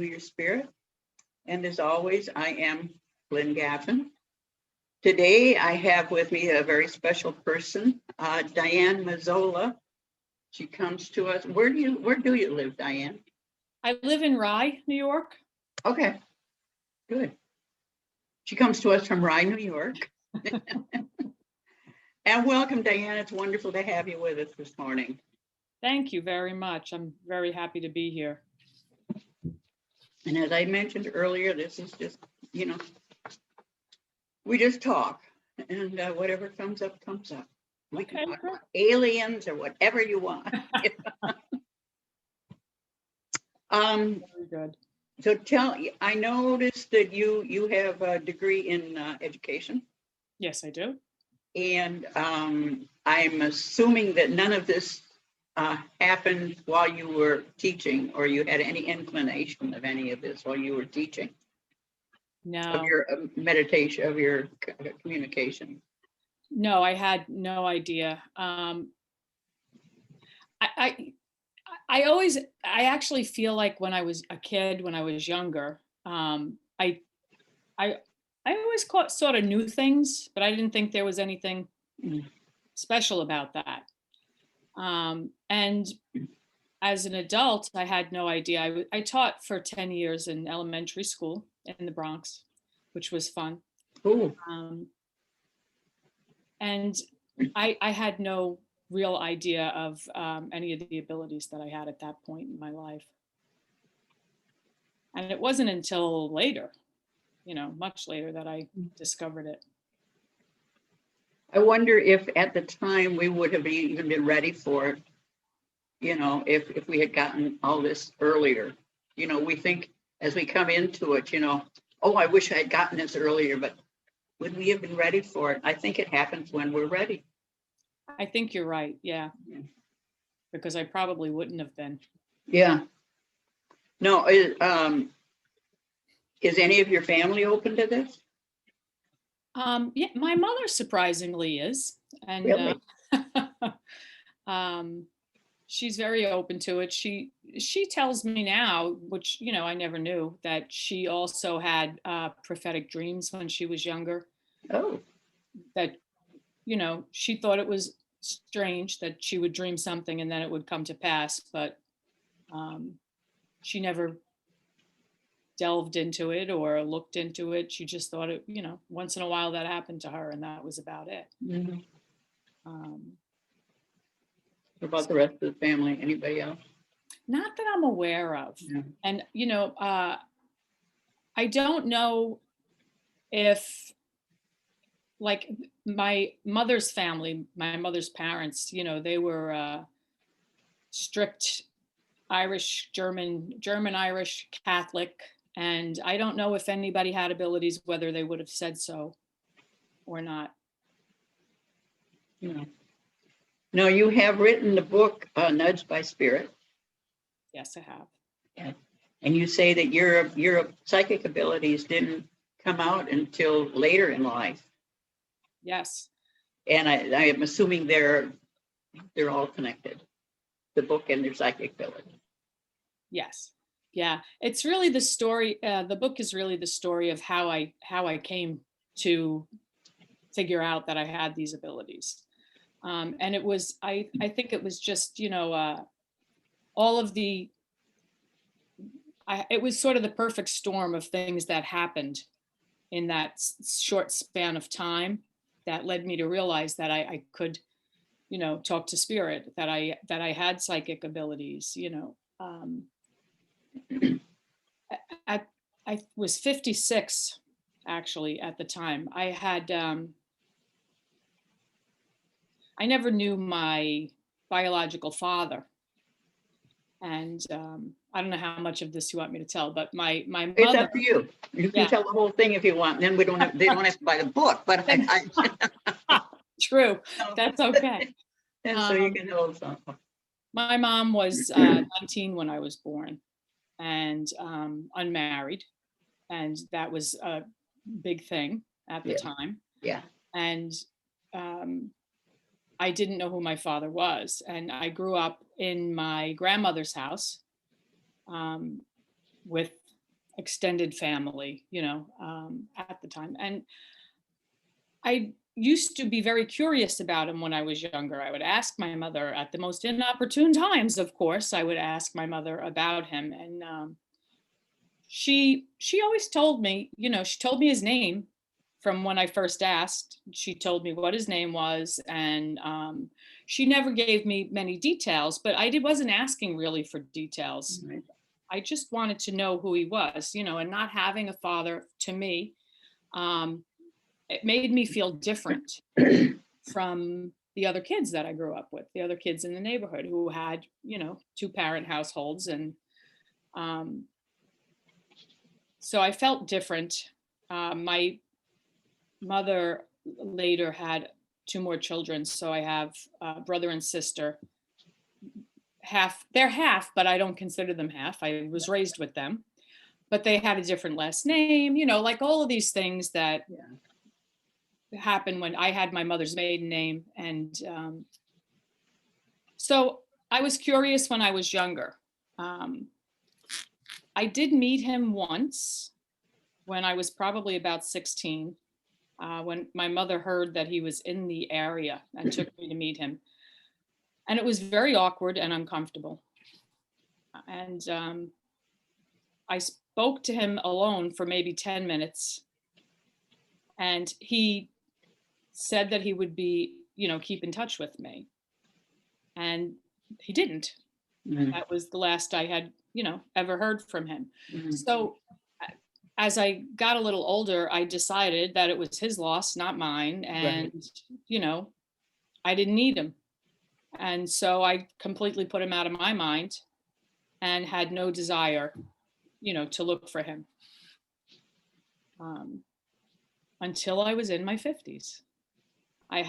Your Spirit. And as always, I am Lynn Gaffin. Today, I have with me a very special person, Diane Mazzola. She comes to us. Where do you live, Diane? I live in Rye, New York. Okay, good. She comes to us from Rye, New York. And welcome, Diane. It's wonderful to have you with us this morning. Thank you very much. I'm very happy to be here. And as I mentioned earlier, this is just, we just talk, and whatever comes up, comes up. We can talk about aliens or whatever you want. Very good. So I noticed that you have a degree in education. Yes, I do. And I'm assuming that none of this happened while you were teaching, or you had any inclination of any of this while you were teaching. No. Of your meditation, of your communication. No, I had no idea. I actually feel like when I was a kid, when I was younger, I always sort of knew things, but I didn't think there was anything special about that. And as an adult, I had no idea. I taught for 10 years in elementary school in the Bronx, which was fun. Ooh. And I had no real idea of any of the abilities that I had at that point in my life. And it wasn't until later, much later, that I discovered it. I wonder if at the time we would have even been ready for it, if we had gotten all this earlier. We think as we come into it, oh, I wish I had gotten this earlier, but would we have been ready for it? I think it happens when we're ready. I think you're right. Yeah. Because I probably wouldn't have been. Yeah. No, is any of your family open to this? Yeah, my mother surprisingly is. And really? She's very open to it. She tells me now, which, I never knew, that she also had prophetic dreams when she was younger. Oh. That, she thought it was strange that she would dream something and then it would come to pass, but she never delved into it or looked into it. She just thought it, once in a while that happened to her, and that was about it. Mm-hmm. What about the rest of the family? Anybody else? Not that I'm aware of. Yeah. And, I don't know if, like, my mother's family, my mother's parents, they were strict Irish, German, Irish, Catholic. And I don't know if anybody had abilities, whether they would have said so or not. No, you have written the book, Nudged by Spirit. Yes, I have. Yeah. And you say that your psychic abilities didn't come out until later in life. Yes. And I am assuming they're all connected, the book and their psychic ability. Yes. Yeah. It's really the story. The book is really the story of how I came to figure out that I had these abilities. And it was, I think it was just, all of it was sort of the perfect storm of things that happened in that short span of time that led me to realize that I could, talk to spirit, that I had psychic abilities, I was 56 actually at the time. I had, I never knew my biological father. And I don't know how much of this you want me to tell, but my mother. It's up to you. You can tell the whole thing if you want. Then they don't have to buy the book. But True, that's okay. And so you can hold something. My mom was 19 when I was born, and unmarried, and that was a big thing at the time. Yeah. And I didn't know who my father was, and I grew up in my grandmother's house with extended family, at the time. And I used to be very curious about him when I was younger. I would ask my mother at the most inopportune times, of course, I would ask my mother about him. And she always told me, she told me his name from when I first asked. She told me what his name was, and she never gave me many details, but wasn't asking really for details. Right. I just wanted to know who he was, and not having a father, to me, it made me feel different from the other kids that I grew up with, the other kids in the neighborhood who had, 2-parent households. And so I felt different. My mother later had 2 more children. So I have a brother and sister. They're half, but I don't consider them half. I was raised with them, but they had a different last name, like all of these things that happened when I had my mother's maiden name. And so I was curious when I was younger. I did meet him once when I was probably about 16, when my mother heard that he was in the area and took me to meet him. And it was very awkward and uncomfortable. And I spoke to him alone for maybe 10 minutes. And he said that he would be, keep in touch with me. And he didn't. Mm-hmm. That was the last I had, ever heard from him. Mm-hmm. So as I got a little older, I decided that it was his loss, not mine. And, right. I didn't need him. And so I completely put him out of my mind and had no desire, to look for him. Until I was in my 50s. I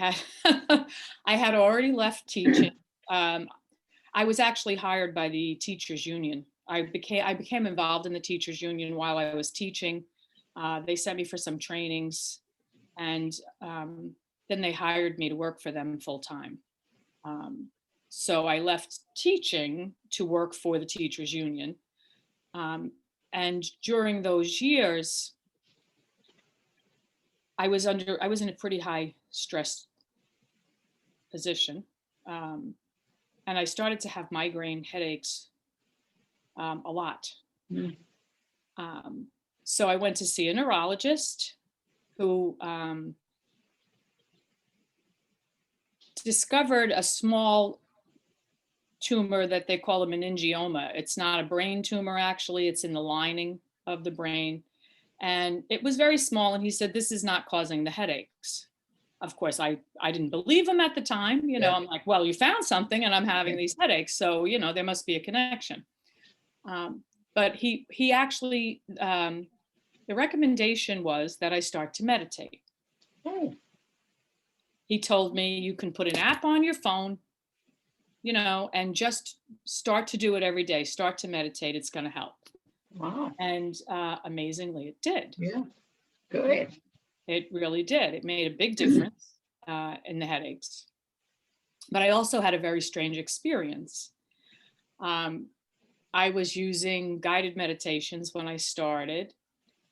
had already left teaching. I was actually hired by the teachers union. I became involved in the teachers union while I was teaching. They sent me for some trainings, and then they hired me to work for them full time. So I left teaching to work for the teachers union. And during those years, I was in a pretty high stress position. And I started to have migraine headaches a lot. Mm. So I went to see a neurologist who discovered a small tumor that they call a meningioma. It's not a brain tumor, actually. It's in the lining of the brain. And it was very small. And he said, this is not causing the headaches. Of course, I didn't believe him at the time. I'm like, well, you found something and I'm having these headaches. So, there must be a connection. But he actually, the recommendation was that I start to meditate. Oh. He told me you can put an app on your phone, and just start to do it every day. Start to meditate. It's going to help. Wow. And amazingly, it did. Yeah, good. It really did. It made a big difference in the headaches. But I also had a very strange experience. I was using guided meditations when I started,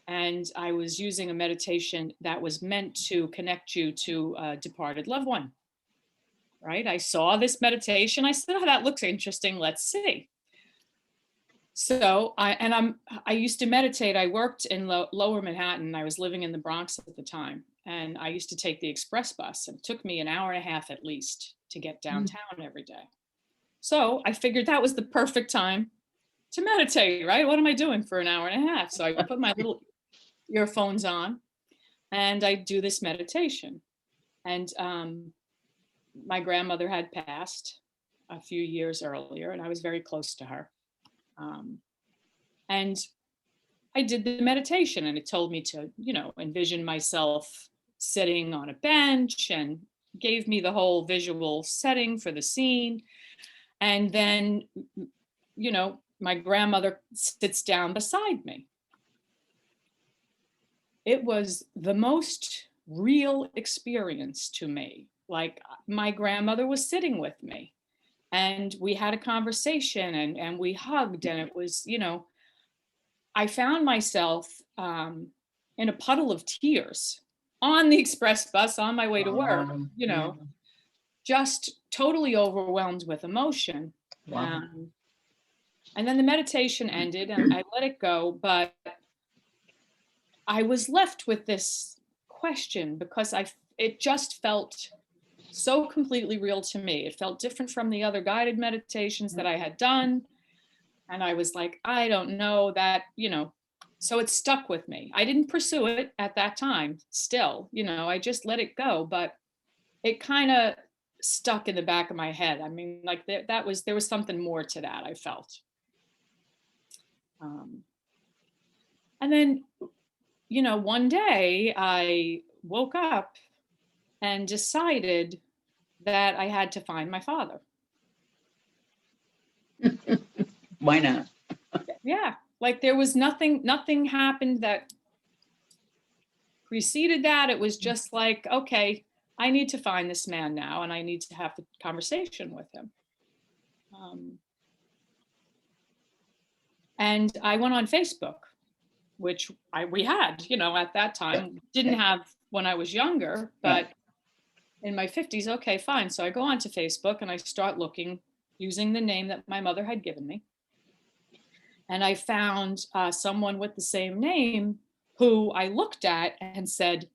and I was using a meditation that was meant to connect you to a departed loved one. Right? I saw this meditation. I said, oh, that looks interesting. Let's see. So I used to meditate. I worked in lower Manhattan. I was living in the Bronx at the time. And I used to take the express bus. And it took me an hour and a half at least to get downtown every day. So I figured that was the perfect time to meditate, right? What am I doing for an hour and a half? So I put my little earphones on and I do this meditation. And my grandmother had passed a few years earlier, and I was very close to her. And I did the meditation, and it told me to, envision myself sitting on a bench, and gave me the whole visual setting for the scene. And then, my grandmother sits down beside me. It was the most real experience to me. Like, my grandmother was sitting with me. And we had a conversation and we hugged, and it was, I found myself in a puddle of tears on the express bus on my way to work, Yeah. just totally overwhelmed with emotion. Wow. And then the meditation ended and I let it go, but I was left with this question because it just felt so completely real to me. It felt different from the other guided meditations that I had done. And I was like, I don't know that, so it stuck with me. I didn't pursue it at that time still, I just let it go, but it kind of stuck in the back of my head. I mean, like there was something more to that, I felt. And then, one day I woke up and decided that I had to find my father. Why not? Yeah, like there was nothing happened that preceded that. It was just like, okay, I need to find this man now and I need to have the conversation with him. And I went on Facebook, which we had, at that time, didn't have when I was younger, but in my 50s, okay, fine. So I go onto Facebook and I start looking using the name that my mother had given me. And I found someone with the same name who I looked at and said,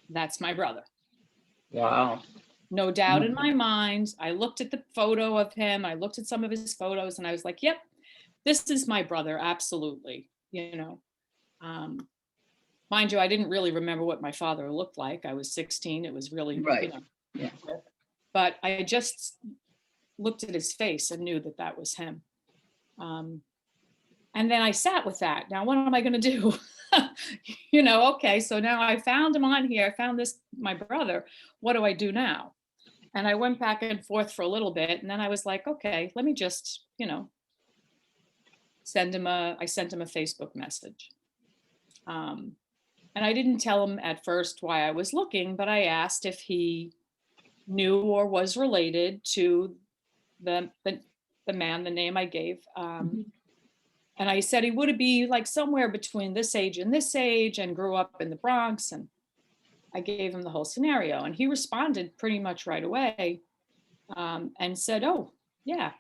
that's my brother. Wow. No doubt in my mind. I looked at the photo of him. I looked at some of his photos and I was like, yep, this is my brother. Absolutely. Mind you, I didn't really remember what my father looked like. I was 16. It was really, Right. Yeah. But I just looked at his face and knew that that was him. And then I sat with that. Now, what am I going to do? Okay, so now I found him on here. I found my brother. What do I do now? And I went back and forth for a little bit. And then I was like, okay, let me just, sent him a Facebook message. And I didn't tell him at first why I was looking, but I asked if he knew or was related to the man, the name I gave. And I said he would be like somewhere between this age and grew up in the Bronx. And I gave him the whole scenario. And he responded pretty much right away and said, oh, yeah,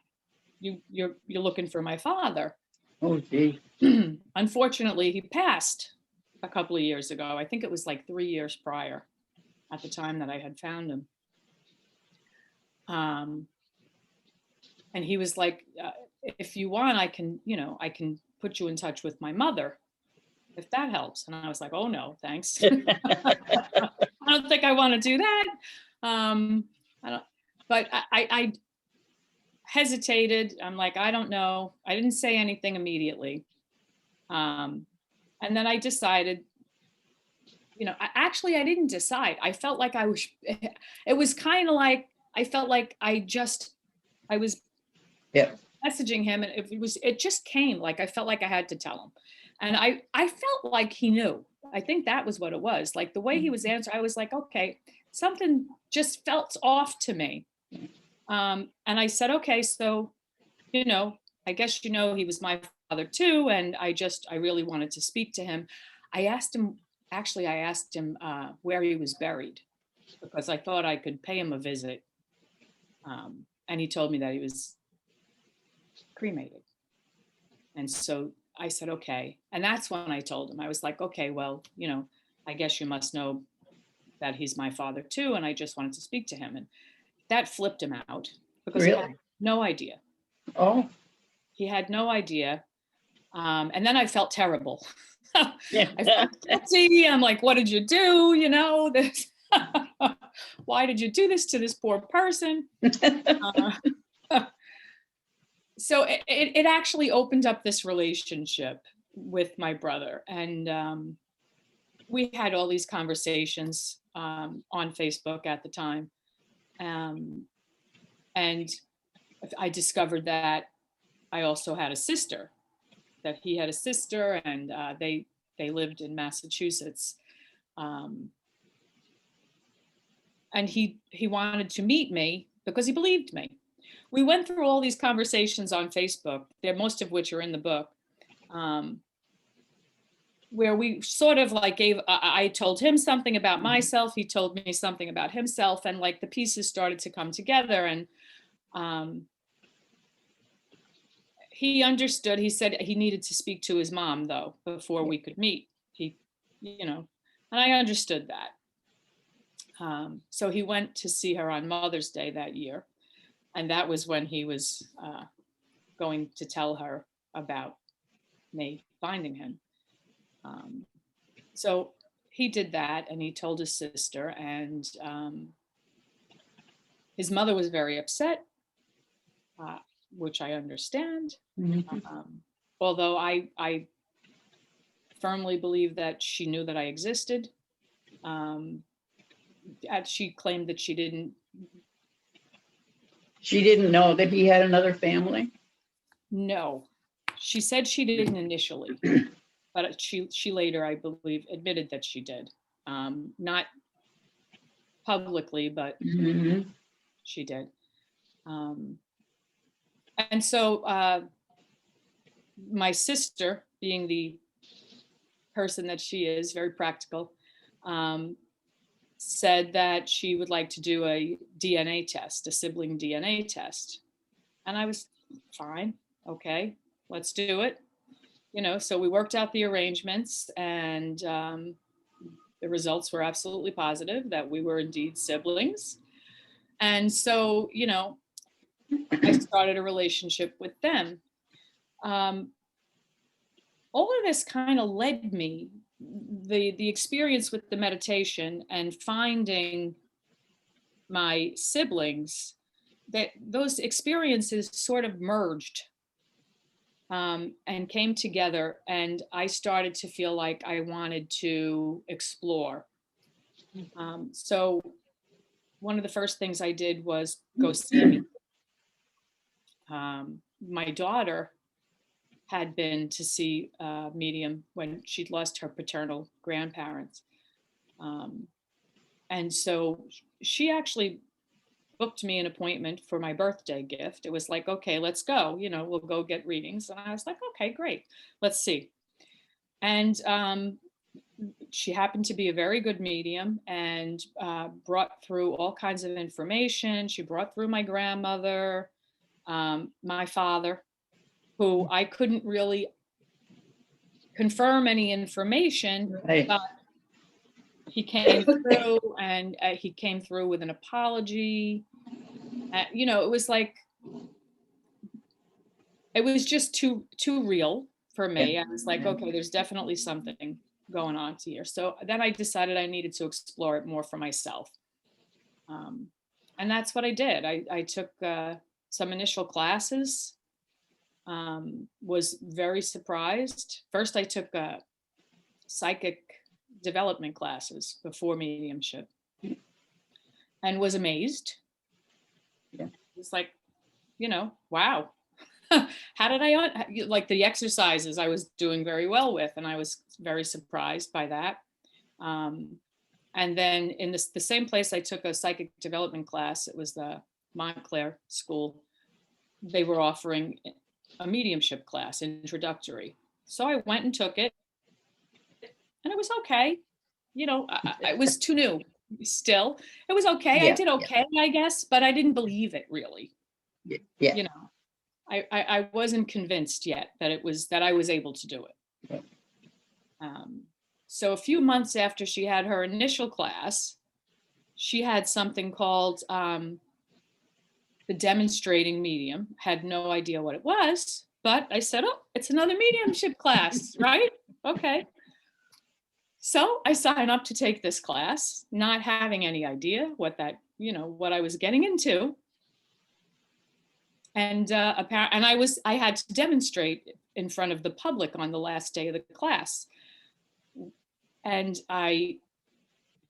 you're looking for my father. Oh, gee. Unfortunately, he passed a couple of years ago. I think it was like 3 years prior at the time that I had found him. And he was like, if you want, I can put you in touch with my mother, if that helps. And I was like, oh no, thanks. I don't think I want to do that. But I hesitated. I'm like, I don't know. I didn't say anything immediately. And then I decided, I didn't decide. I felt like it was kind of like, I felt like I was messaging him and it just came, like I felt like I had to tell him. And I felt like he knew. I think that was what it was. Like the way he was answering, I was like, okay, something just felt off to me. And I said, okay, so, I guess, he was my father too. And I really wanted to speak to him. I asked him where he was buried because I thought I could pay him a visit. And he told me that he was cremated. And so I said, okay. And that's when I told him, I was like, okay, well, I guess you must know that he's my father too. And I just wanted to speak to him. And that flipped him out because he had no idea. Oh. He had no idea. And then I felt terrible. I felt guilty. I'm like, what did you do? This. Why did you do this to this poor person? So it actually opened up this relationship with my brother. And we had all these conversations on Facebook at the time. And I discovered that I also had a sister, that he had a sister, and they lived in Massachusetts. And he wanted to meet me because he believed me. We went through all these conversations on Facebook, most of which are in the book. where we sort of like I told him something about myself, he told me something about himself, and like the pieces started to come together. And he understood. He said he needed to speak to his mom though before we could meet. He, and I understood that. So he went to see her on Mother's Day that year, and that was when he was going to tell her about me finding him. So he did that, and he told his sister, and his mother was very upset, which I understand. Although I firmly believe that she knew that I existed. She claimed that she didn't know that he had another family? No, she said she didn't initially, but she later, I believe, admitted that she did. Not publicly, but she did. And so my sister, being the person that she is, very practical, said that she would like to do a DNA test, a sibling DNA test. And I was fine. Okay, let's do it. So we worked out the arrangements, and the results were absolutely positive that we were indeed siblings. And so, I started a relationship with them. All of this kind of led me, the experience with the meditation and finding my siblings, that those experiences sort of merged and came together, and I started to feel like I wanted to explore. So one of the first things I did was go see me. My daughter had been to see a medium when she'd lost her paternal grandparents. And so she actually booked me an appointment for my birthday gift. It was like, okay, let's go, we'll go get readings. And I was like, okay, great, let's see. And she happened to be a very good medium, and brought through all kinds of information. She brought through my grandmother, my father, who I couldn't really confirm any information, Right. but he came through, and he came through with an apology. It was like, it was just too real for me. I was like, okay, there's definitely something going on here. So then I decided I needed to explore it more for myself. And that's what I did. I took some initial classes, was very surprised. First, I took psychic development classes before mediumship, and was amazed. It's like, wow. How did I like the exercises I was doing very well with, and I was very surprised by that. And then in the same place I took a psychic development class, it was the Montclair School. They were offering a mediumship class, introductory. So I went and took it, and it was okay. I was too new still. It was okay. I did okay, I guess, but I didn't believe it really. I wasn't convinced yet that I was able to do it. So a few months after she had her initial class, she had something called the demonstrating medium. Had no idea what it was, but I said, oh, it's another mediumship class, right? Okay. So I signed up to take this class, not having any idea what I was getting into. And I had to demonstrate in front of the public on the last day of the class. And I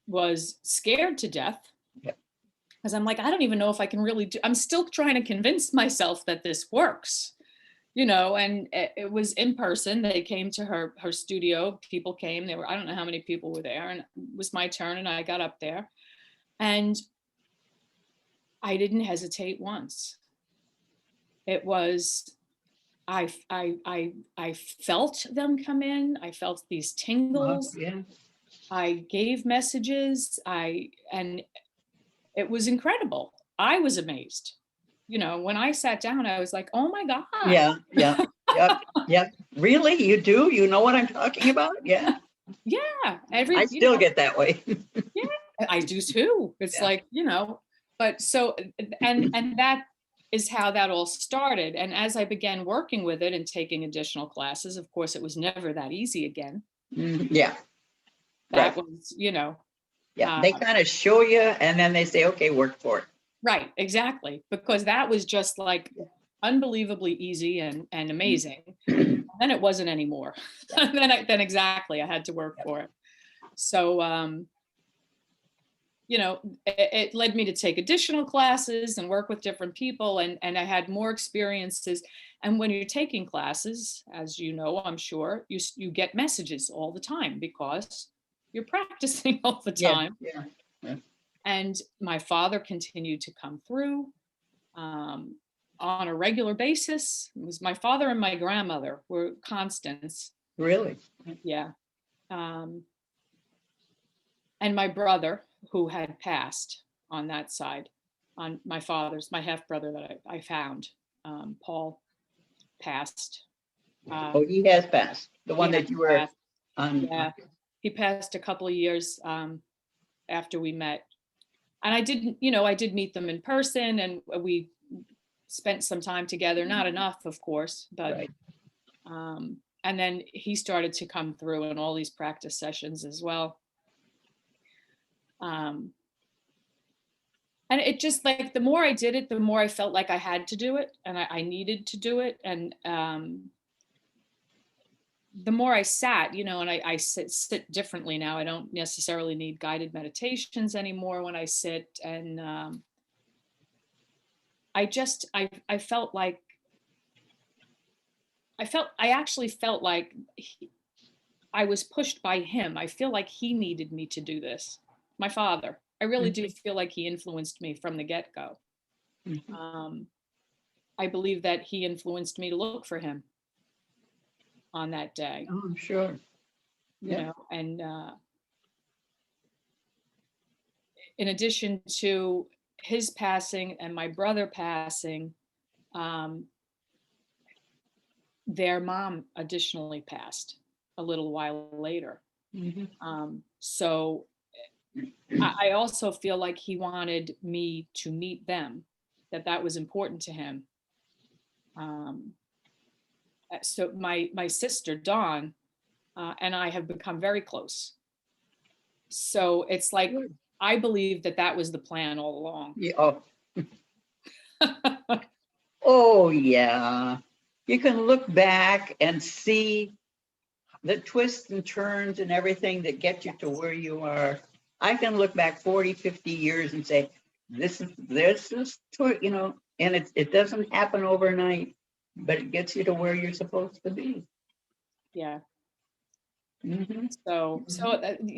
was scared to death, because I'm like, I don't even know if I can really I'm still trying to convince myself that this works, and it was in person. They came to her studio. People came. I don't know how many people were there, and it was my turn, and I got up there, and I didn't hesitate once. It was I felt them come in. I felt these tingles. Yeah. I gave messages. And it was incredible. I was amazed. When I sat down, I was like, oh my God. Yeah. Yeah. Yep. Yep. Really? You do? You know what I'm talking about? Yeah. Yeah. I still get that way. Yeah, I do too. It's Yeah. like, but so, and that is how that all started. And as I began working with it and taking additional classes, of course, it was never that easy again. Yeah. That Right. was, Yeah. They kind of show you and then they say, okay, work for it. right, exactly. Because that was just like unbelievably easy and amazing. Then it wasn't anymore. then exactly, I had to work for it. So, it led me to take additional classes and work with different people, and I had more experiences. And when you're taking classes, as you know, I'm sure, you get messages all the time because you're practicing all the Yeah. time. Yeah. Yeah. And my father continued to come through on a regular basis. It was my father and my grandmother were constants. Really? Yeah. And my brother, who had passed on that side, on my half brother that I found, Paul, passed. Oh, he has passed. The He one had that you were passed. on. Yeah, he passed a couple of years after we met. And I did meet them in person, and we spent some time together. Not enough, of course, but Right. and then he started to come through in all these practice sessions as well. And it just, like, the more I did it, the more I felt like I had to do it, and I needed to do it. And the more I sat, and I sit differently now. I don't necessarily need guided meditations anymore when I sit. And I felt like, I actually felt like I was pushed by him. I feel like he needed me to do this. My father. I really do feel like he influenced me from the get-go. I believe that he influenced me to look for him on that day. Oh, I'm sure. And in addition to his passing and my brother passing, their mom additionally passed a little while later. So I also feel like he wanted me to meet them, that was important to him. So my sister Dawn and I have become very close. So it's like, I believe that was the plan all along. Yeah. Oh. Oh, yeah. You can look back and see the twists and turns and everything that get you to where you are. I can look back 40, 50 years and say, this is, and it doesn't happen overnight, but it gets you to where you're supposed to be. Yeah. So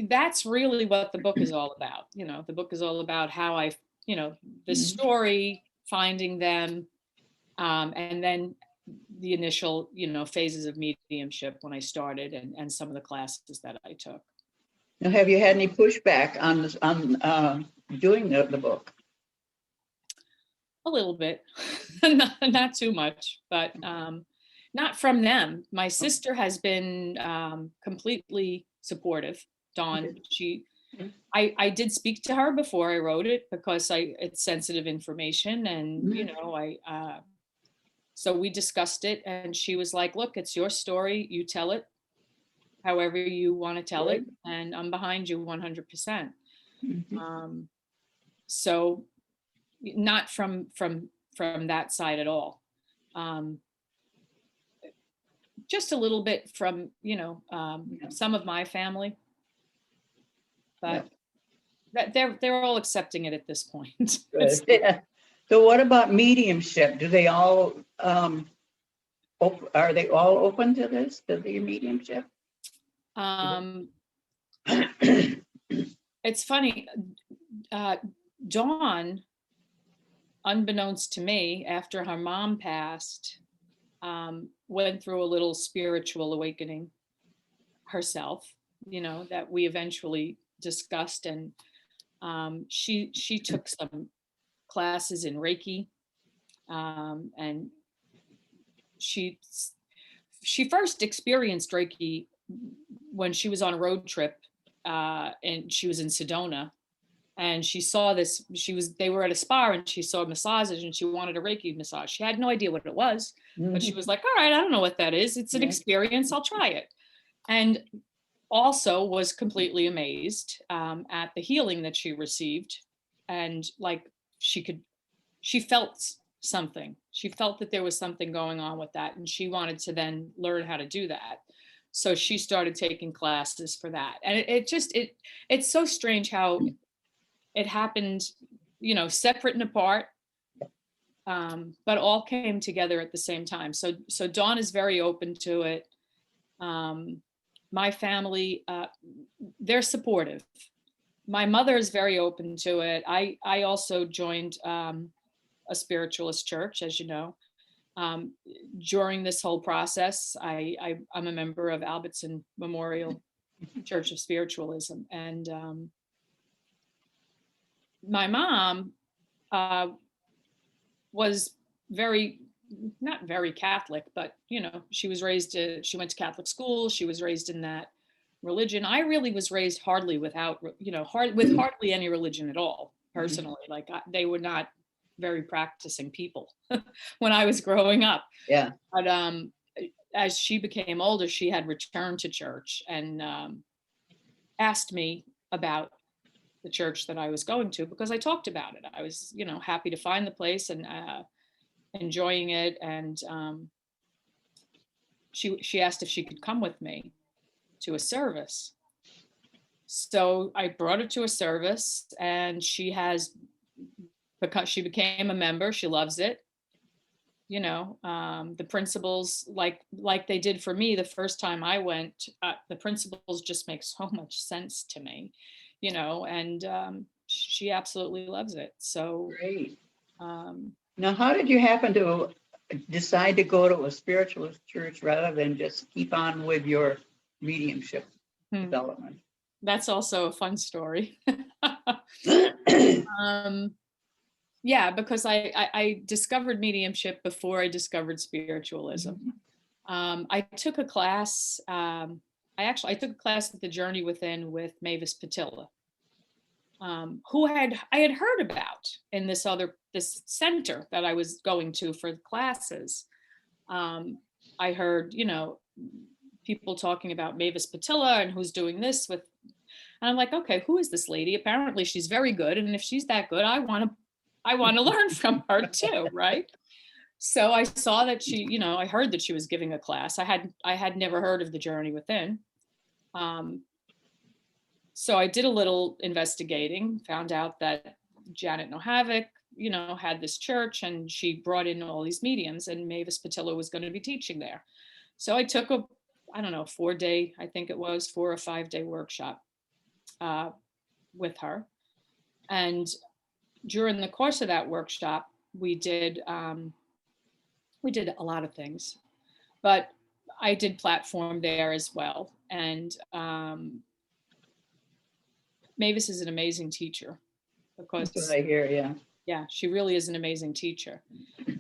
that's really what the book is all about. The book is all about how the story, finding them, and then the initial, phases of mediumship when I started, and some of the classes that I took. Now, have you had any pushback on this, on doing the book? A little bit, not too much, but not from them. My sister has been completely supportive. Dawn, I did speak to her before I wrote it, because it's sensitive information, and so we discussed it, and she was like, look, it's your story, you tell it however you want to tell it, and I'm behind you 100%. So not from that side at all. Just a little bit from some of my family, but that they're all accepting it at this point. Yeah. So what about mediumship? Do they all are they all open to this, to the mediumship? It's funny, Dawn, unbeknownst to me, after her mom passed, went through a little spiritual awakening herself, that we eventually discussed. And she took some classes in Reiki, and she first experienced Reiki when she was on a road trip, and she was in Sedona, and she saw this. They were at a spa, and she saw massages, and she wanted a Reiki massage. She had no idea what it was, but she was like, "All right, I don't know what that is. It's an experience. I'll try it." And also was completely amazed at the healing that she received, and like she felt something. She felt that there was something going on with that, and she wanted to then learn how to do that. So she started taking classes for that. And it's so strange how it happened, separate and apart, but all came together at the same time. So Dawn is very open to it. My family, they're supportive. My mother is very open to it. I also joined a spiritualist church, as you know. During this whole process, I'm a member of Albertson Memorial Church of Spiritualism. And my mom was not very Catholic, but she went to Catholic school. She was raised in that religion. I really was raised hardly with hardly any religion at all, personally. Like they were not very practicing people when I was growing up. Yeah. But as she became older, she had returned to church and asked me about the church that I was going to, because I talked about it. I was, happy to find the place and enjoying it. And she asked if she could come with me to a service. So I brought her to a service, and because she became a member. She loves it. The principles, like they did for me the first time I went, the principles just make so much sense to me, and she absolutely loves it. So great. Now, how did you happen to decide to go to a spiritualist church rather than just keep on with your mediumship development? That's also a fun story. Yeah, because I discovered mediumship before I discovered spiritualism. I took a class. I took a class at the Journey Within with Mavis Patilla, who I had heard about in this center that I was going to for classes. I heard, people talking about Mavis Patilla and who's doing this with, and I'm like, okay, who is this lady? Apparently she's very good. And if she's that good, I want to learn from her too. Right. So I saw that she, I heard that she was giving a class. I had never heard of the Journey Within. So I did a little investigating, found out that Janet Nohavik, had this church, and she brought in all these mediums, and Mavis Patilla was going to be teaching there. So I took a 4-day, I think it was 4 or 5 day workshop with her. And during the course of that workshop, we did a lot of things, but I did platform there as well. And Mavis is an amazing techer, because that's what I hear. Yeah, she really is an amazing teacher.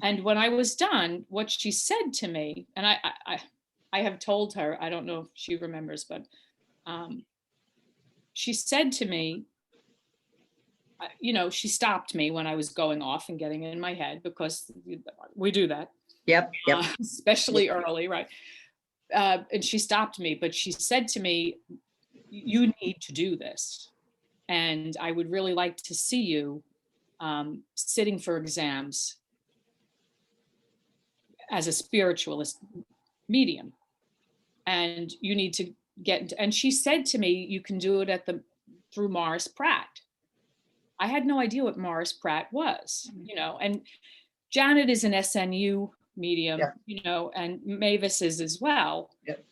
And when I was done, what she said to me, and I have told her, I don't know if she remembers, but she said to me, she stopped me when I was going off and getting in my head, because we do that. Yep. Especially early, right? And she stopped me, but she said to me, you need to do this. And I would really like to see you sitting for exams as a spiritualist medium. And you need to get into, and she said to me, you can do it through Morris Pratt. I had no idea what Morris Pratt was, and Janet is an SNU medium, and Mavis is as well. Yep.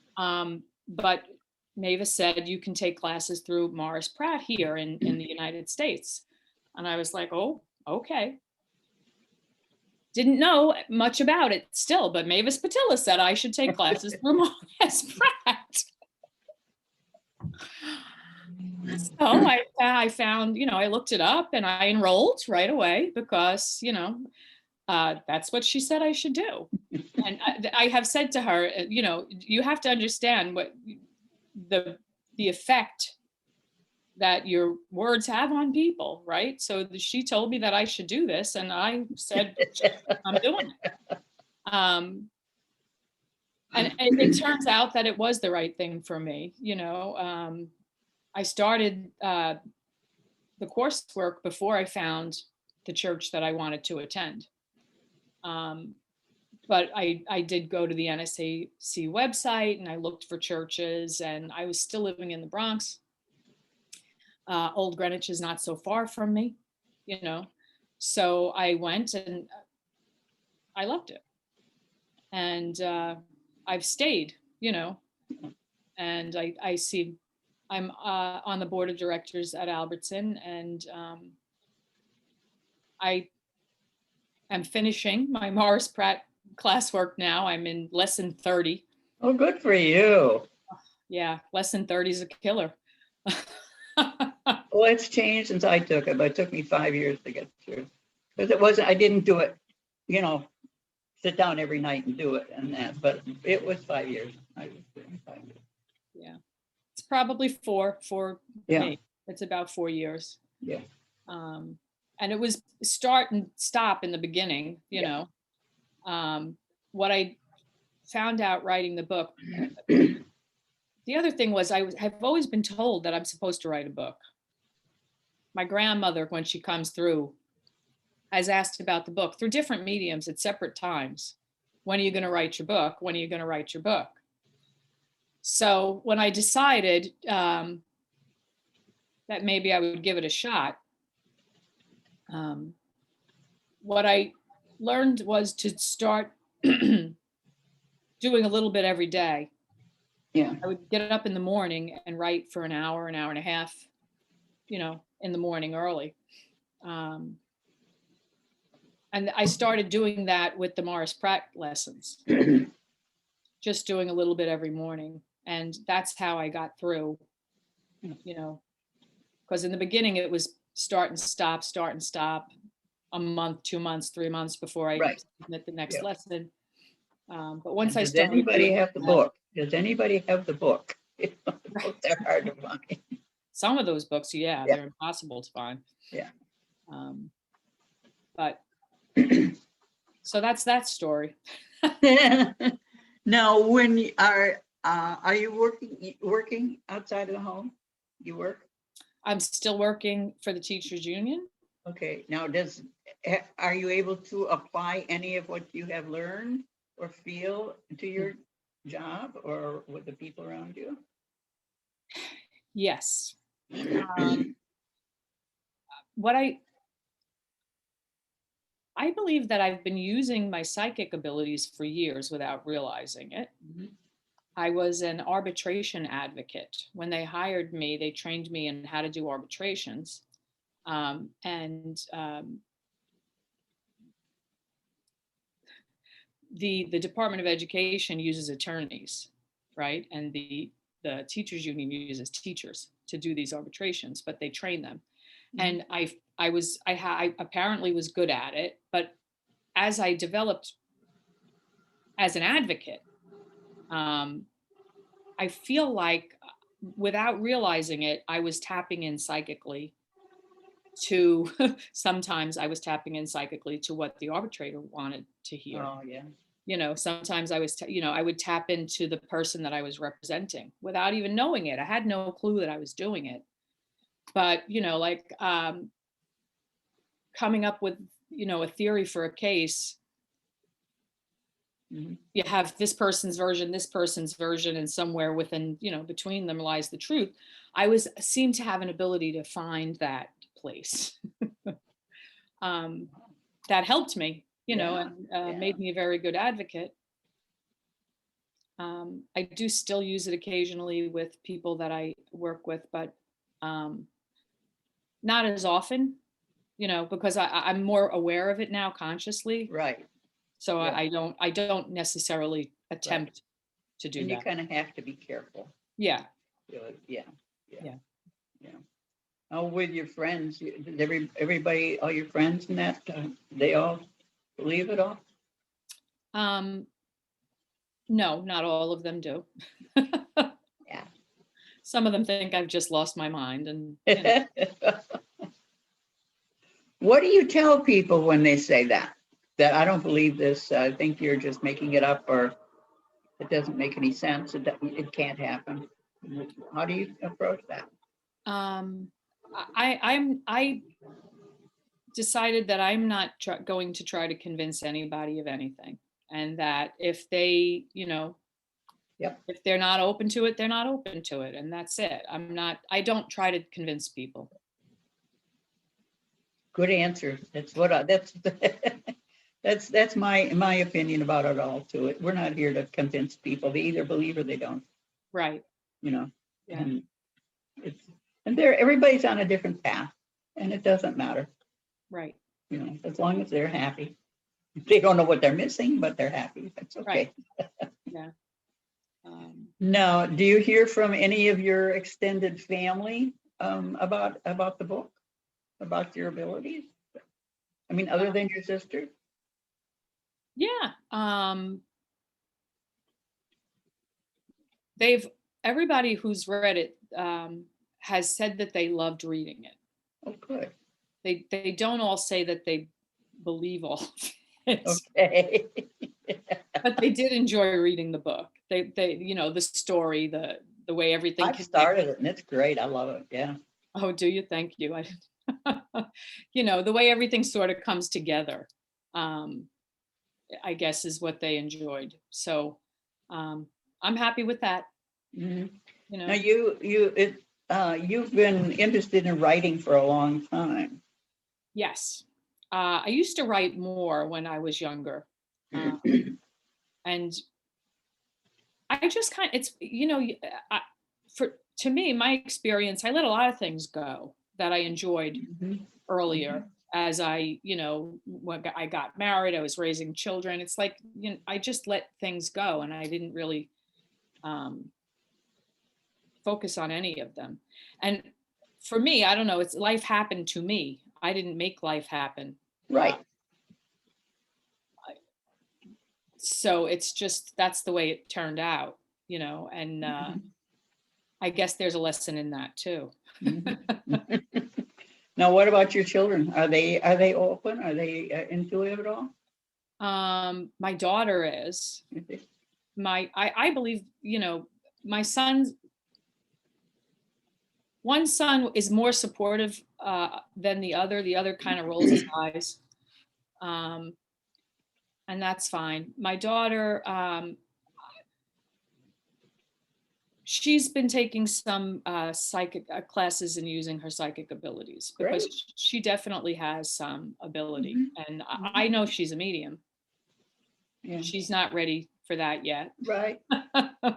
But Mavis said, you can take classes through Morris Pratt here in the United States. And I was like, oh, okay. didn't know much about it still, but Mavis Patilla said I should take classes through Morris Pratt. So I found, I looked it up and I enrolled right away because, that's what she said I should do. And I have said to her, you have to understand what the effect that your words have on people, right? So she told me that I should do this, and I said, I'm doing it. And it turns out that it was the right thing for me. I started the coursework before I found the church that I wanted to attend. But I did go to the NSAC website and I looked for churches, and I was still living in the Bronx. Old Greenwich is not so far from me, So I went and I loved it. And I've stayed, and I see I'm on the board of directors at Albertson, and I am finishing my Morris Pratt classwork now. I'm in lesson 30. Oh, good for you. Yeah, lesson 30 is a killer. Well, it's changed since I took it, but it took me 5 years to get through. Because I didn't do it, sit down every night and do it and that, but it was 5 years. I was doing 5 years. Yeah. It's probably four for me. It's about 4 years. Yeah. And it was start and stop in the beginning, what I found out writing the book. The other thing was have always been told that I'm supposed to write a book. My grandmother, when she comes through, has asked about the book through different mediums at separate times. When are you going to write your book? When are you going to write your book? So when I decided that maybe I would give it a shot, what I learned was to start doing a little bit every day. Yeah. I would get up in the morning and write for an hour and a half, in the morning early. And I started doing that with the Morris Pratt lessons, just doing a little bit every morning. And that's how I got through, because in the beginning it was start and stop, a month, 2 months, 3 months before I submit the next lesson. But once I started. Does anybody have the book? Does anybody have the book? They're hard to find. Some of those books, they're impossible to find. Yeah. But so that's that story. Now, when you are you working outside of the home? You work? I'm still working for the teachers union. Okay. Now, are you able to apply any of what you have learned or feel to your job or with the people around you? Yes. What I believe that I've been using my psychic abilities for years without realizing it. Mm-hmm. I was an arbitration advocate. When they hired me, they trained me in how to do arbitrations. The Department of Education uses attorneys, right? And the teachers union uses teachers to do these arbitrations, but they train them. Mm-hmm. And I apparently was good at it, but as I developed as an advocate, I feel like without realizing it, I was tapping in psychically to sometimes I was tapping in psychically to what the arbitrator wanted to hear. Oh, yeah. Sometimes I was, I would tap into the person that I was representing without even knowing it. I had no clue that I was doing it. But, coming up with, a theory for a case, mm-hmm. You have this person's version, and somewhere within, between them lies the truth. I seemed to have an ability to find that place. That helped me, and made me a very good advocate. I do still use it occasionally with people that I work with, but not as often, because I'm more aware of it now consciously. Right. So Yeah. I don't necessarily attempt to do And you that. kind of have to be careful. Yeah. Yeah. Yeah. Oh, with your friends, did everybody, all your friends and that, they all believe it all? No, not all of them do. Yeah. Some of them think I've just lost my mind, and What do you tell people when they say that? That I don't believe this, I think you're just making it up, or it doesn't make any sense, it can't happen. How do you approach that? I decided that I'm not going to try to convince anybody of anything, and that if they, Yep. if they're not open to it, they're not open to it, and that's it. I don't try to convince people. Good answer. That's what that's my opinion about it all too. We're not here to convince people. They either believe or they don't, Right. Yeah. And it's and everybody's on a different path, and it doesn't matter, right. as long as they're happy. They don't know what they're missing, but they're happy. That's okay. Right. Yeah. Now, do you hear from any of your extended family about the book, about your abilities? I mean, other than your sister? Yeah. Everybody who's read it has said that they loved reading it. Oh, good. They don't all say that they believe all of it. Okay. But they did enjoy reading the book. They the story, the way everything I've started it and it's great. I love it. Yeah. Oh, do you? Thank you. The way everything sort of comes together, I guess is what they enjoyed. So I'm happy with that. Mm-hmm. Now you've been interested in writing for a long time. Yes. I used to write more when I was younger. And I just to me, my experience, I let a lot of things go that I enjoyed earlier. As when I got married, I was raising children. It's like, I just let things go, and I didn't really focus on any of them. And for me, I don't know, it's life happened to me. I didn't make life happen. Right. So it's just, that's the way it turned out, and I guess there's a lesson in that too. Now, what about your children? Are they open? Are they into it at all? My daughter is. I believe, my one son is more supportive than the other. The other kind of rolls his eyes. And that's fine. My daughter, she's been taking some psychic classes and using her psychic abilities, because she definitely has some ability. And I know she's a medium. Yeah. She's not ready for that yet. Right.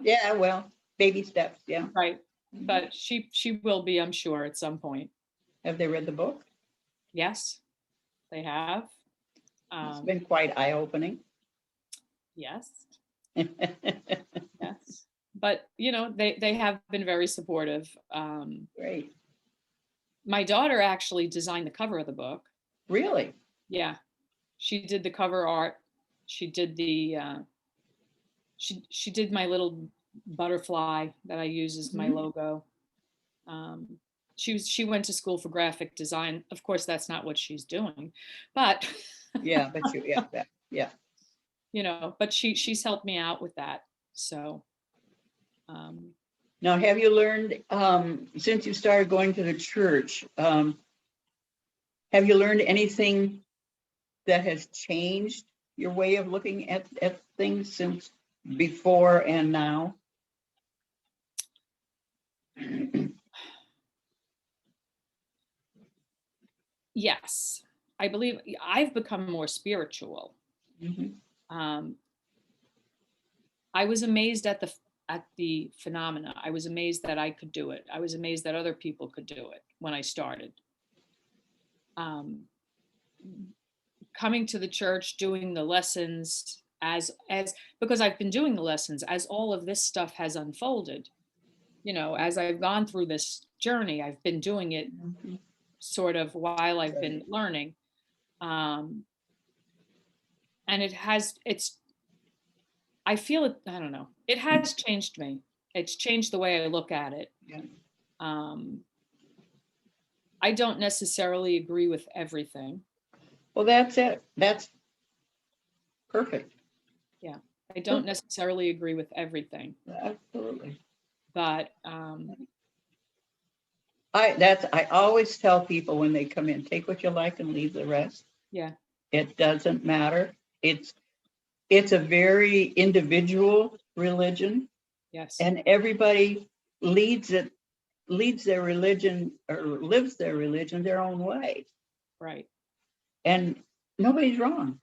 Yeah, well, baby steps. Yeah. Right. But she will be, I'm sure, at some point. Have they read the book? Yes, they have. It's been quite eye-opening. Yes. Yes. But, they have been very supportive. Great. My daughter actually designed the cover of the book. Really? Yeah. She did the cover art. She did she did my little butterfly that I use as my logo. She went to school for graphic design. Of course, that's not what she's doing, but yeah, but she's helped me out with that. So now, have you learned since you started going to the church, have you learned anything that has changed your way of looking at things since before and now? Yes, I believe I've become more spiritual. I was amazed at the phenomena. I was amazed that I could do it. I was amazed that other people could do it when I started. coming to the church, doing the lessons as because I've been doing the lessons as all of this stuff has unfolded. As I've gone through this journey, I've been doing it Mhm. sort of while I've been learning. And I feel it, I don't know, it has changed me. It's changed the way I look at it. Yeah. Um, I don't necessarily agree with everything. Well, that's it. That's perfect. Yeah. I don't necessarily agree with everything, Absolutely. but I always tell people when they come in, take what you like and leave the rest. yeah, It doesn't matter. It's a very individual religion, yes, and everybody leads their religion or lives their religion their own way. right. And nobody's wrong.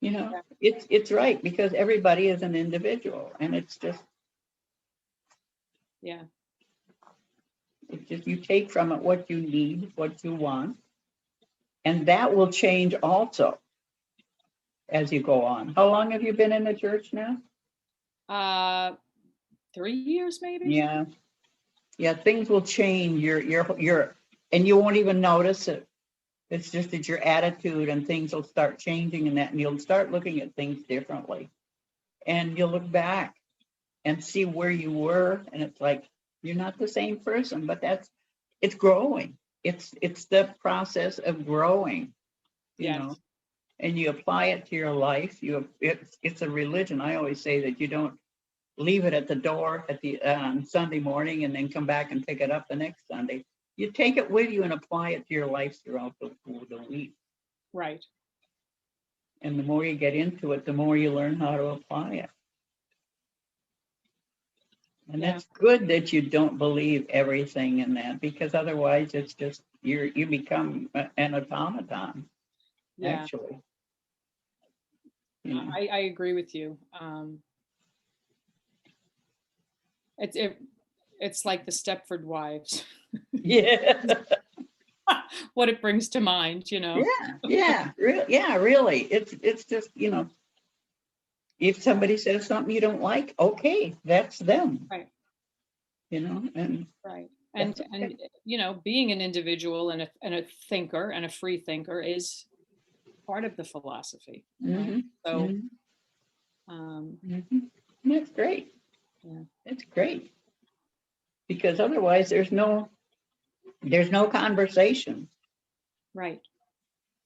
Yeah. It's right because everybody is an individual, and it's just Yeah. you take from it what you need, what you want, and that will change also as you go on. How long have you been in the church now? 3 years maybe. Yeah. Yeah, things will change. And you won't even notice it. It's just that your attitude and things will start changing and that, and you'll start looking at things differently. And you'll look back and see where you were, and it's like you're not the same person, but it's growing. It's the process of growing, Yes. and you apply it to your life. It's a religion. I always say that you don't leave it at the door at the Sunday morning and then come back and pick it up the next Sunday. You take it with you and apply it to your life throughout the week. Right. And the more you get into it, the more you learn how to apply it. And Yeah. that's good that you don't believe everything in that, because otherwise it's just you become an automaton. Yeah. Actually. I agree with you. It's like the Stepford Wives. Yeah. What it brings to mind, Yeah, really. It's just, if somebody says something you don't like, okay, that's them. Right. And right. And being an individual and a thinker and a free thinker is part of the philosophy. Mm-hmm. So That's great. Yeah. That's great. Because otherwise there's no conversation. Right.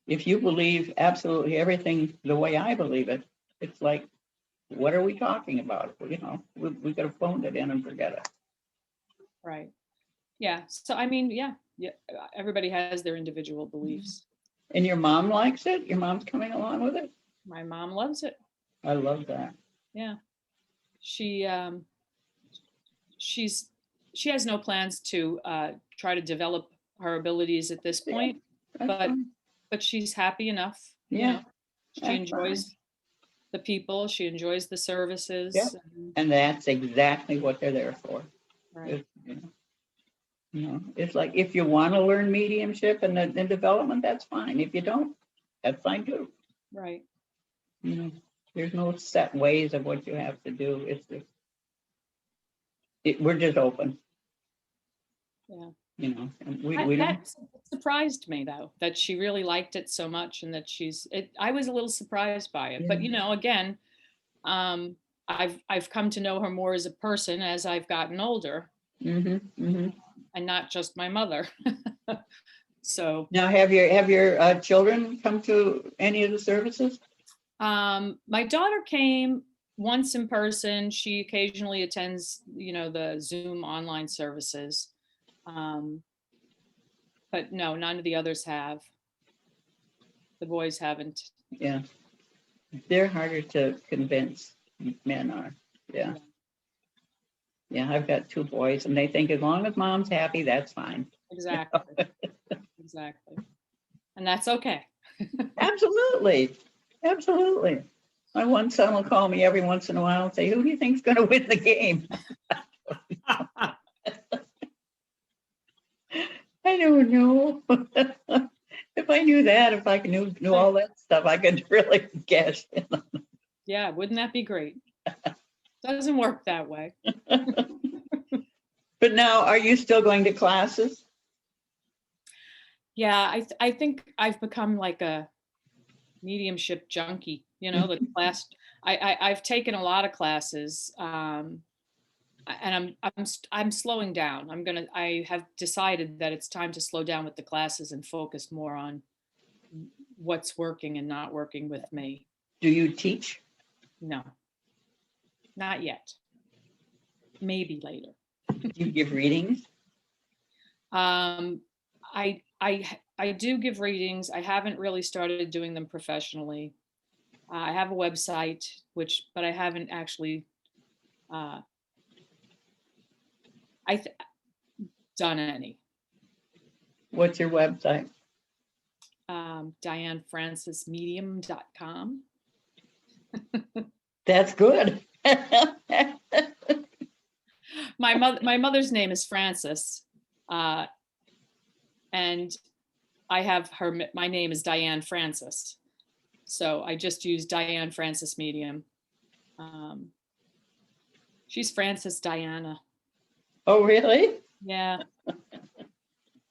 If you believe absolutely everything the way I believe it, it's like, what are we talking about? We could have phoned it in and forget it. Right. Yeah. So I mean, yeah. Everybody has their individual beliefs. And your mom likes it? Your mom's coming along with it? My mom loves it. I love that. Yeah. She has no plans to try to develop her abilities at this point, but she's happy enough. Yeah. She enjoys the people. She enjoys the services. Yep. And that's exactly what they're there for. Right. It's like, if you want to learn mediumship and development, that's fine. If you don't, that's fine too. Right. There's no set ways of what you have to do. It's just, we're just open. Yeah. And we that surprised me though, that she really liked it so much, and that I was a little surprised by it. But again, I've come to know her more as a person as I've gotten older. And not just my mother. So now, have your children come to any of the services? My daughter came once in person. She occasionally attends, the Zoom online services. But no, none of the others have. The boys haven't. Yeah. They're harder to convince. Men are. Yeah. Yeah, I've got 2 boys, and they think as long as mom's happy, that's fine. Exactly. Exactly. And that's okay. Absolutely. My one son will call me every once in a while and say, who do you think's going to win the game? I don't know. knew that. If I knew all that stuff, I could really cash in. Yeah, wouldn't that be great? Doesn't work that way. But now, are you still going to classes? Yeah, I think I've become like a mediumship junkie, you know, the class. I've taken a lot of classes, and I'm slowing down. I have decided that it's time to slow down with the classes and focus more on what's working and not working with me. Do you teach? No, not yet. Maybe later. Do you give readings? I do give readings. I haven't really started doing them professionally. I have a website, but I haven't actually done any. What's your website? DianeFrancisMedium.com. That's good. My mother's name is Frances, and I have my name is Diane Francis, so I just use Diane Francis Medium. She's Frances Diana. Oh, really? Yeah.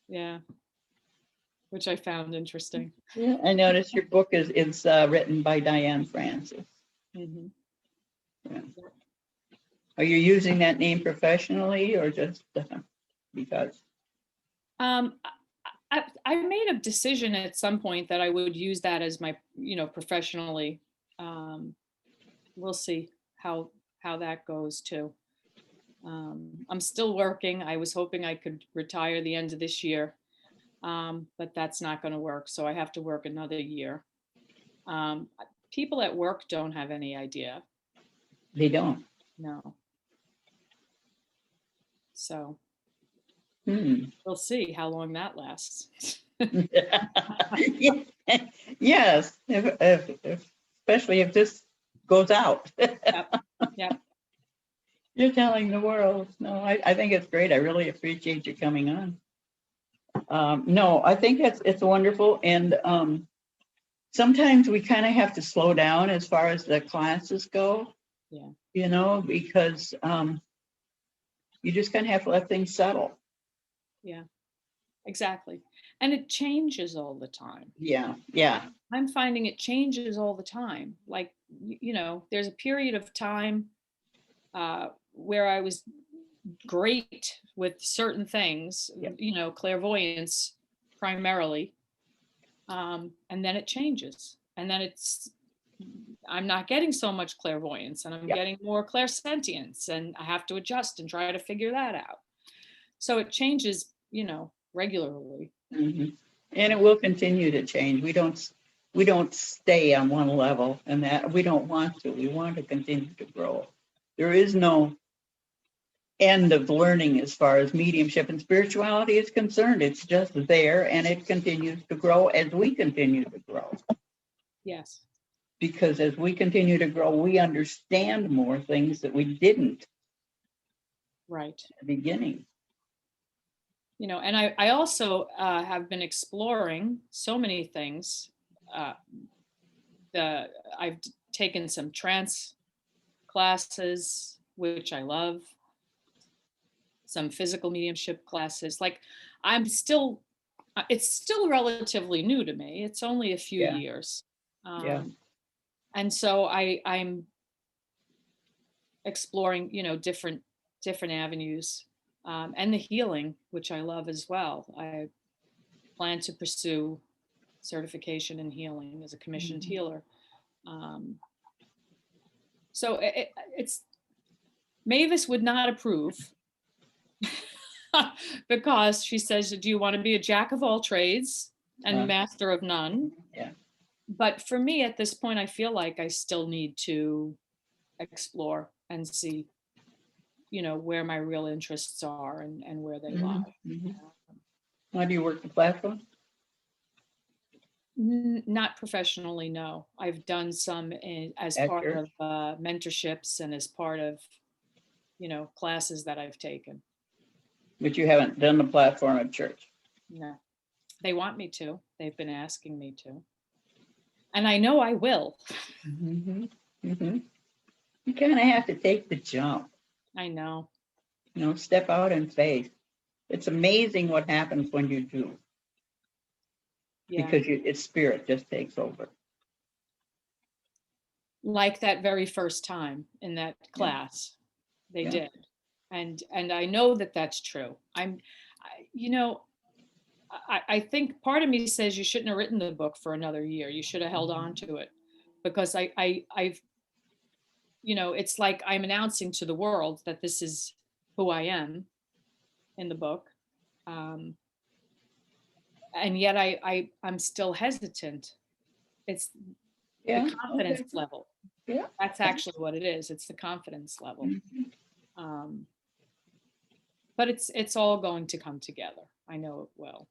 Yeah. Which I found interesting. Yeah, I noticed your book is written by Diane Francis. Mm-hmm. Yeah. Are you using that name professionally or just because? I made a decision at some point that I would use that as my, professionally. We'll see how that goes too. I'm still working. I was hoping I could retire the end of this year, but that's not going to work. So I have to work another year. People at work don't have any idea. They don't. No. So we'll see how long that lasts. Yes, especially if this goes out. Yep. You're telling the world. No, I think it's great. I really appreciate you coming on. No, I think it's wonderful. And sometimes we kind of have to slow down as far as the classes go. Yeah. Because you just kind of have to let things settle. Yeah, exactly. And it changes all the time. Yeah. I'm finding it changes all the time. Like, there's a period of time where I was great with certain things, clairvoyance primarily. And then it changes. And then I'm not getting so much clairvoyance and I'm getting more clairsentience, and I have to adjust and try to figure that out. So it changes, regularly. Mm-hmm. And it will continue to change. We don't stay on one level, and that we don't want to. We want to continue to grow. There is no end of learning as far as mediumship and spirituality is concerned. It's just there, and it continues to grow as we continue to grow. Yes. Because as we continue to grow, we understand more things that we didn't. Right. At the beginning. And I also have been exploring so many things. I've taken some trance classes, which I love. Some physical mediumship classes. Like it's still relatively new to me. It's only a few years. And so I'm exploring, different avenues, and the healing, which I love as well. I plan to pursue certification in healing as a commissioned healer. So it's Mavis would not approve because she says, do you want to be a jack of all trades and master of none? Yeah. But for me at this point, I feel like I still need to explore and see, where my real interests are and where they lie. Mm-hmm. How do you work the platform? Not professionally, no. I've done some as part of mentorships and as part of, classes that I've taken. But you haven't done the platform at church? No. They want me to. They've been asking me to. And I know I will. Mm-hmm. Mm-hmm. You kind of have to take the jump, I know. step out in faith. It's amazing what happens when you do, Yeah. because it's spirit just takes over. Like that very first time in that class, they Yeah. did. And I know that that's true. I think part of me says you shouldn't have written the book for another year. You should have held on to it, because I've, it's like I'm announcing to the world that this is who I am in the book. And yet I'm still hesitant. It's Yeah. the confidence Okay. level. Yeah. That's actually what it is. It's the confidence level. Mm-hmm. But it's all going to come together. I know it will.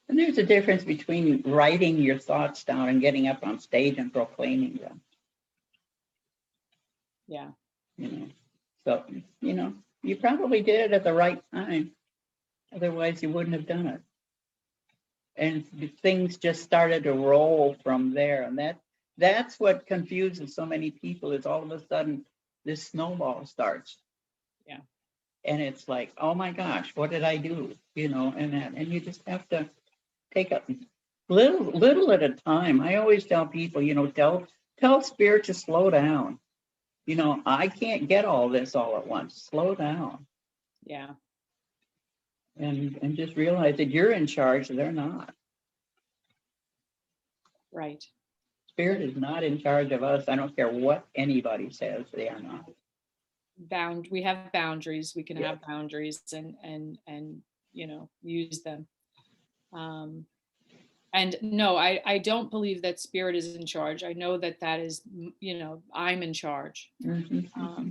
And there's a difference between writing your thoughts down and getting up on stage and proclaiming them. Yeah. So, you probably did it at the right time. Otherwise, you wouldn't have done it. And things just started to roll from there. And that's what confuses so many people, is all of a sudden this snowball starts. Yeah. And it's like, oh my gosh, what did I do? And you just have to take a little at a time. I always tell people, tell spirit to slow down. I can't get all this all at once. Slow down. Yeah. And just realize that you're in charge. They're not. Right. Spirit is not in charge of us. I don't care what anybody says. They are not. We have boundaries. We can Yeah. have boundaries and use them. And no, I don't believe that spirit is in charge. I know that is, I'm in charge. Mm-hmm.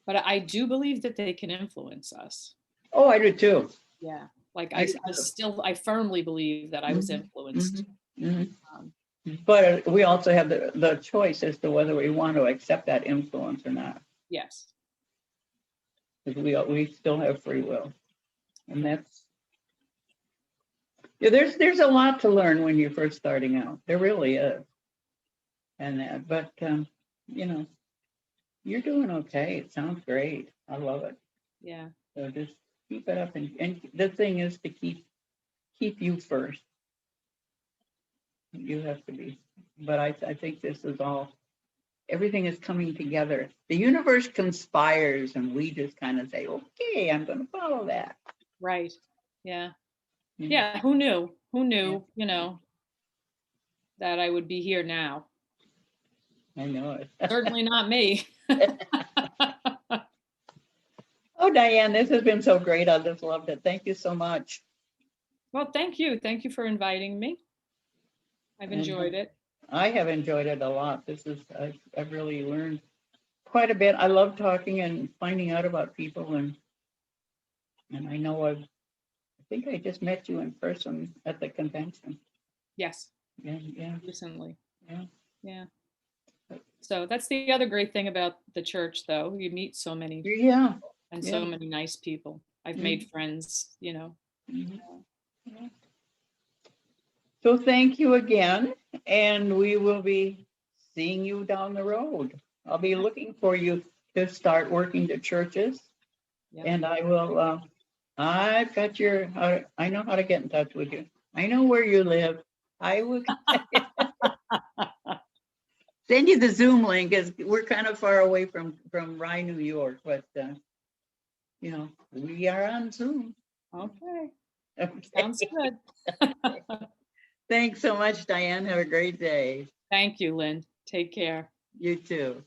But I do believe that they can influence us. Oh, I do too. Yeah. Like I firmly believe that I was influenced. But we also have the choice as to whether we want to accept that influence or not. Yes. Because we still have free will. And that's, there's a lot to learn when you're first starting out. There really is. And but you're doing okay. It sounds great. I love it. Yeah. So just keep it up, and the thing is to keep you first. You have to be. But I think this is everything is coming together. The universe conspires, and we just kind of say, okay, I'm going to follow that. Right. Yeah. Yeah. Who knew? That I would be here now. I know it. Certainly not me. Oh, Diane, this has been so great. I just loved it. Thank you so much. Well, thank you. Thank you for inviting me. I've enjoyed it. I have enjoyed it a lot. I've really learned quite a bit. I love talking and finding out about people, and I know I think I just met you in person at the convention. Yes. Yeah. Recently. Yeah. Yeah. So that's the other great thing about the church, though. You meet so many and so many nice people. I've made friends, So thank you again, and we will be seeing you down the road. I'll be looking for you to start working to churches, and I will. I've got I know how to get in touch with you. I know where you live. I will send you the Zoom link, as we're kind of far away from Rye, New York, but we are on Zoom. Okay. Sounds good. Thanks so much, Diane. Have a great day. Thank you, Lynn. Take care. You too.